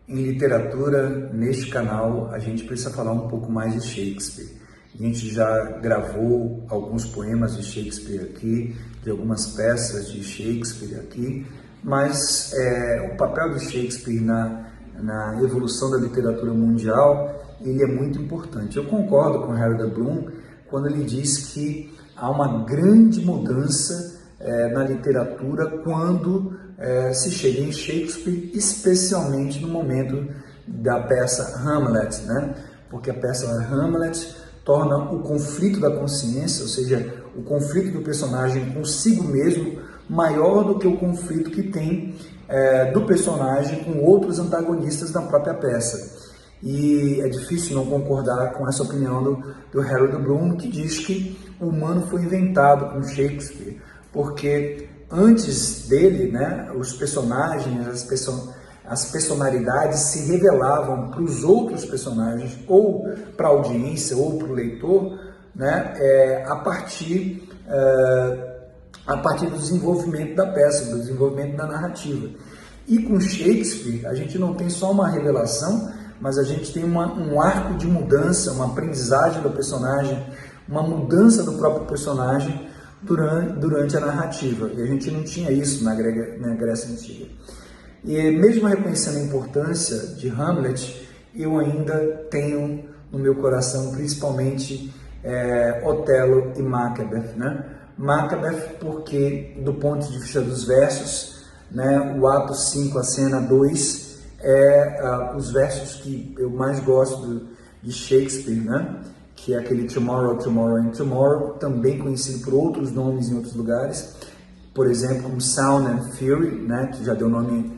Em literatura, neste canal, a gente precisa falar um pouco mais de Shakespeare. A gente já gravou alguns poemas de Shakespeare aqui, de algumas peças de Shakespeare aqui, mas o papel de Shakespeare na evolução da literatura mundial, ele é muito importante. Eu concordo com Harold Bloom quando ele diz que há uma grande mudança na literatura quando se chega em Shakespeare, especialmente no momento da peça Hamlet, né? Porque a peça Hamlet torna o conflito da consciência, ou seja, o conflito do personagem consigo mesmo, maior do que o conflito que tem do personagem com outros antagonistas da própria peça. E é difícil não concordar com essa opinião do Harold Bloom, que diz que o humano foi inventado com Shakespeare, porque antes dele, né, os personagens, as personalidades se revelavam para os outros personagens, ou para a audiência, ou para o leitor, né, a partir do desenvolvimento da peça, do desenvolvimento da narrativa. E com Shakespeare, a gente não tem só uma revelação, mas a gente tem um arco de mudança, uma aprendizagem do personagem, uma mudança do próprio personagem durante a narrativa. E a gente não tinha isso na Grécia Antiga. E mesmo reconhecendo a importância de Hamlet, eu ainda tenho no meu coração principalmente Otelo e Macbeth, né? Macbeth porque, do ponto de vista dos versos, né, o ato 5, a cena 2, os versos que eu mais gosto de Shakespeare, né? Que é aquele Tomorrow, Tomorrow and Tomorrow, também conhecido por outros nomes em outros lugares, por exemplo, como Sound and Fury, né? Que já deu nome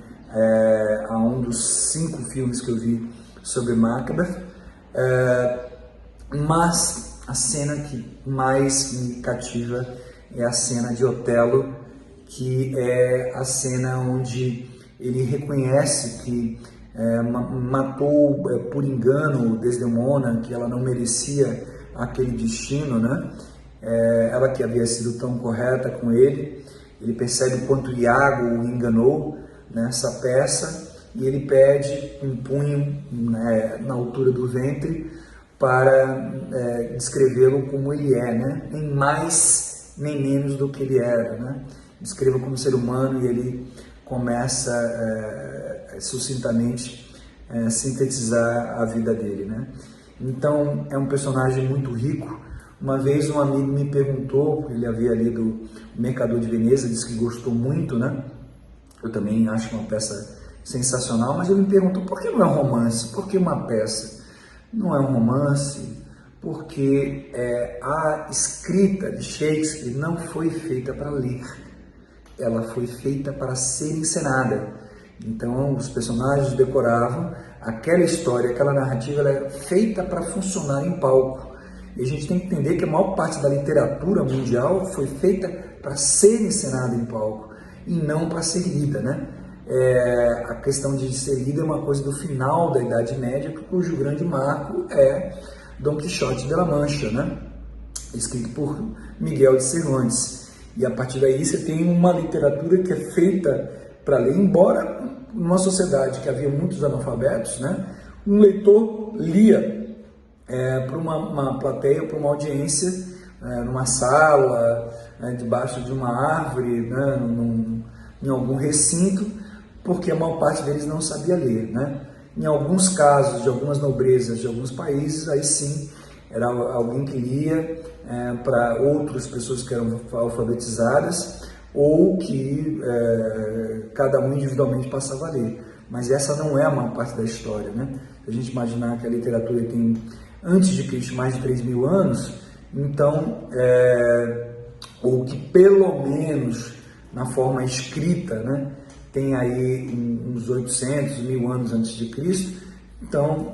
a um dos 5 filmes que eu vi sobre Macbeth, mas a cena que mais me cativa é a cena de Otelo, que é a cena onde ele reconhece que matou por engano Desdemona, que ela não merecia aquele destino, né? Ela que havia sido tão correta com ele. Ele percebe o quanto Iago o enganou nessa peça e ele pede um punho na altura do ventre para descrevê-lo como ele é, né? Nem mais nem menos do que ele era, né? Descreva como ser humano, e ele começa sucintamente sintetizar a vida dele, né? Então é um personagem muito rico. Uma vez um amigo me perguntou, ele havia lido O Mercador de Veneza, disse que gostou muito, né? Eu também acho uma peça sensacional, mas ele me perguntou por que não é um romance, por que uma peça? Não é um romance porque a escrita de Shakespeare não foi feita para ler, ela foi feita para ser encenada. Então os personagens decoravam aquela história, aquela narrativa, ela é feita para funcionar em palco. E a gente tem que entender que a maior parte da literatura mundial foi feita para ser encenada em palco e não para ser lida, né? A questão de ser lida é uma coisa do final da Idade Média, cujo grande marco é Dom Quixote de La Mancha, né? Escrito por Miguel de Cervantes. E a partir daí você tem uma literatura que é feita para ler, embora numa sociedade que havia muitos analfabetos, né? Um leitor lia para uma plateia, para uma audiência, numa sala, debaixo de uma árvore, né? Em algum recinto, porque a maior parte deles não sabia ler, né? Em alguns casos, de algumas nobrezas de alguns países, aí sim, era alguém que lia para outras pessoas que eram alfabetizadas, ou que cada um individualmente passava a ler. Mas essa não é a maior parte da história, né? Se a gente imaginar que a literatura tem, antes de Cristo, mais de 3.000 anos, então, ou que pelo menos na forma escrita, né, tem aí uns 800, 1.000 anos antes de Cristo, então,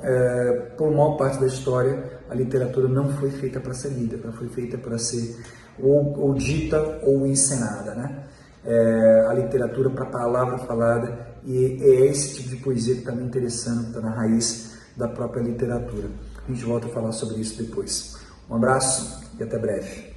por maior parte da história, a literatura não foi feita para ser lida, ela foi feita para ser ou dita ou encenada, né? A literatura para a palavra falada, e é esse tipo de poesia que está me interessando, que está na raiz da própria literatura. A gente volta a falar sobre isso depois. Um abraço e até breve.